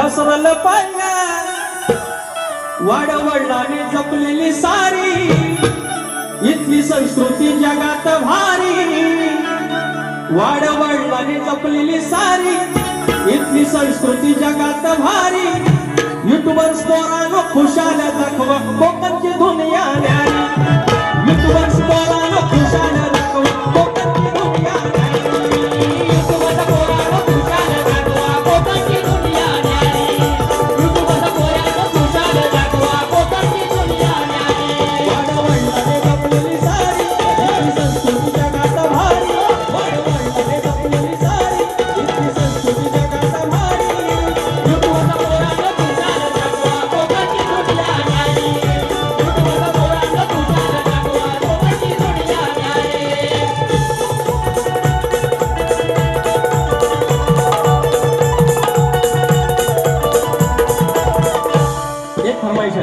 घसरल पाहिला वाडवडिलांनी जपलेली सारी इथली संस्कृती जगात भारी वाडवडिलांनी जपलेली सारी इथली संस्कृती जगात भारी युट्यूबर्स पोरांनो खुशाल दाखवा कोकणची दुनिया न्यारी युट्यूबर्स पोरांनो खुशाल दाखवा कोकणची दुनिया न्यारी युट्यूबर्स पोरांनो खुशाल दाखवा कोकणची दुनिया न्यारी युट्यूबर्स पोरांनो खुशाल दाखवा कोकणची दुनिया न्यारी वाडवडिलांनी जपलेली सारी इथली संस्कृती जगात भारी वाडवडिलांनी जपलेली सारी इथली संस्कृती जगात भारी युट्यूबर्स पोरांनो खुशाल दाखवा कोकणची दुनिया न्यारी युट्यूबर्स पोरांनो खुशाल दाखवा कोकणची दुनिया न्यारी एक फरमाइश है।